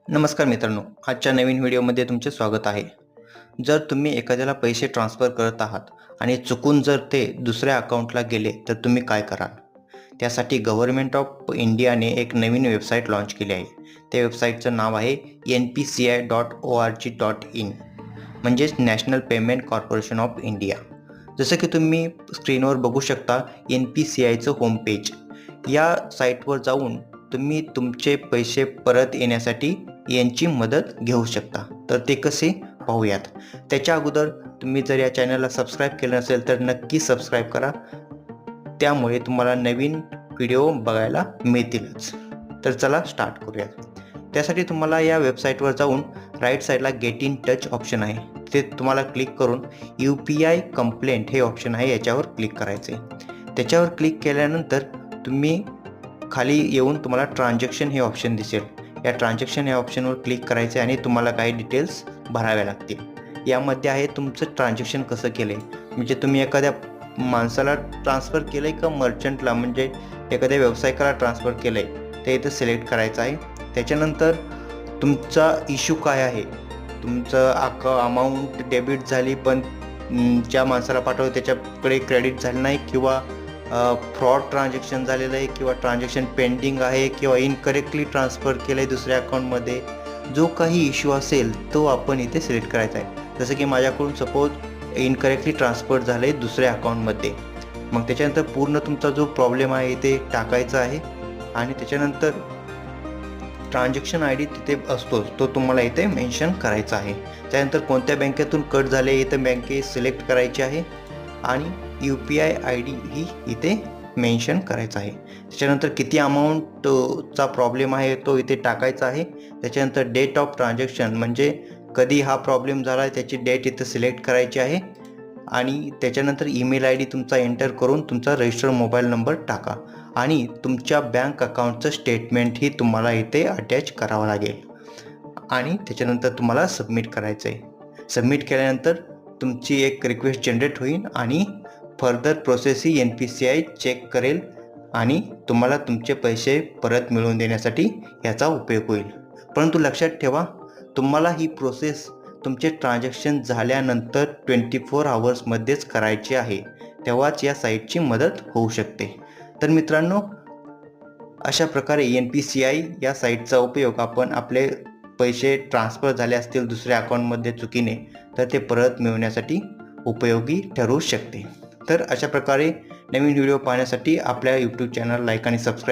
नमस्कार मित्रांनो, आजच्या नवीन व्हिडिओमध्ये तुमचे स्वागत आहे. जर तुम्ही एखाद्याला पैसे ट्रान्सफर करत आहात आणि चुकून जर ते दुसऱ्या अकाउंटला गेले तर तुम्ही काय कराल? त्यासाठी गव्हर्नमेंट ऑफ इंडियाने एक नवीन वेबसाईट लॉन्च केली आहे. त्या वेबसाईटचं नाव आहे npci.org.in म्हणजेच national payment corporation of India. जसं की तुम्ही स्क्रीनवर बघू शकता NPCIचं होम पेज. या साईटवर जाऊन तुम्ही तुमचे पैसे परत येण्यासाठी यांची मदत घेऊ शकता. तर ते कसे पाहूयात. त्याच्या अगोदर तुम्ही जर या चॅनलला सबस्क्राईब केलं नसेल तर नक्की सबस्क्राईब करा. त्यामुळे तुम्हाला नवीन व्हिडिओ बघायला मिळतीलच. तर चला स्टार्ट करूयात. त्यासाठी तुम्हाला या वेबसाईटवर जाऊन राईट साईडला गेट इन टच ऑप्शन आहे, ते तुम्हाला क्लिक करून UPI कंप्लेंट हे ऑप्शन आहे याच्यावर क्लिक करायचे. त्याच्यावर क्लिक केल्यानंतर तुम्ही खाली येऊन तुम्हाला ट्रान्झॅक्शन हे ऑप्शन दिसेल. या ट्रान्झॅक्शन या ऑप्शनवर क्लिक करायचे आणि तुम्हाला काही डिटेल्स भराव्या लागतील. यामध्ये आहे तुमचं ट्रान्झॅक्शन कसं केलं आहे, म्हणजे तुम्ही एखाद्या माणसाला ट्रान्सफर केलं आहे का मर्चंटला म्हणजे एखाद्या व्यावसायिकाला ट्रान्सफर केलं आहे ते इथं सिलेक्ट करायचं आहे. त्याच्यानंतर तुमचा इश्यू काय आहे, तुमचं अमाऊंट डेबिट झाली पण ज्या माणसाला पाठवलं त्याच्याकडे क्रेडिट झालं नाही किंवा फ्रॉड ट्रान्झॅक्शन झालेलं आहे किंवा ट्रान्झॅक्शन पेंडिंग आहे किंवा इनकरेक्टली ट्रान्सफर केलं आहे दुसऱ्या अकाउंटमध्ये, जो काही इश्यू असेल तो आपण इथे सिलेक्ट करायचा आहे. जसं की माझ्याकडून सपोज इनकरेक्टली ट्रान्सफर झालं आहे दुसऱ्या अकाउंटमध्ये, मग त्याच्यानंतर पूर्ण तुमचा जो प्रॉब्लेम आहे ते टाकायचा आहे आणि त्याच्यानंतर ट्रान्झॅक्शन ID तिथे असतोच तो तुम्हाला इथे मेन्शन करायचा आहे. त्यानंतर कोणत्या बँकेतून कट झाले इथे बँके सिलेक्ट करायची आहे आणि UPI ID ही इथे मेन्शन करायचा आहे. त्याच्यानंतर किती अमाऊंटचा प्रॉब्लेम आहे तो इथे टाकायचा आहे. त्याच्यानंतर डेट ऑफ ट्रान्झॅक्शन म्हणजे कधी हा प्रॉब्लेम झाला त्याची डेट इथं सिलेक्ट करायची आहे आणि त्याच्यानंतर ईमेल ID तुमचा एंटर करून तुमचा रजिस्टर्ड मोबाईल नंबर टाका आणि तुमच्या बँक अकाउंटचं स्टेटमेंटही तुम्हाला इथे अटॅच करावं लागेल आणि त्याच्यानंतर तुम्हाला सबमिट करायचं आहे. सबमिट केल्यानंतर तुमची एक रिक्वेस्ट जनरेट होईल आणि फर्दर प्रोसेस ही NPCI चेक करेल आणि तुम्हाला तुमचे पैसे परत मिळवून देण्यासाठी याचा उपयोग होईल. परंतु लक्षात ठेवा, तुम्हाला ही प्रोसेस तुमचे ट्रान्झॅक्शन झाल्यानंतर 24 आवर्समध्येच करायची आहे, तेव्हाच या साईटची मदत होऊ शकते. तर मित्रांनो, अशा प्रकारे NPCI या साईटचा उपयोग आपण आपले पैसे ट्रान्सफर झाले असतील दुसऱ्या अकाउंटमध्ये चुकीने तर ते परत मिळवण्यासाठी उपयोगी ठरू शकते. तर अशा प्रकारे नवीन व्हिडिओ पाहण्यासाठी आपल्या YouTube चॅनल लाईक आणि सबस्क्राईब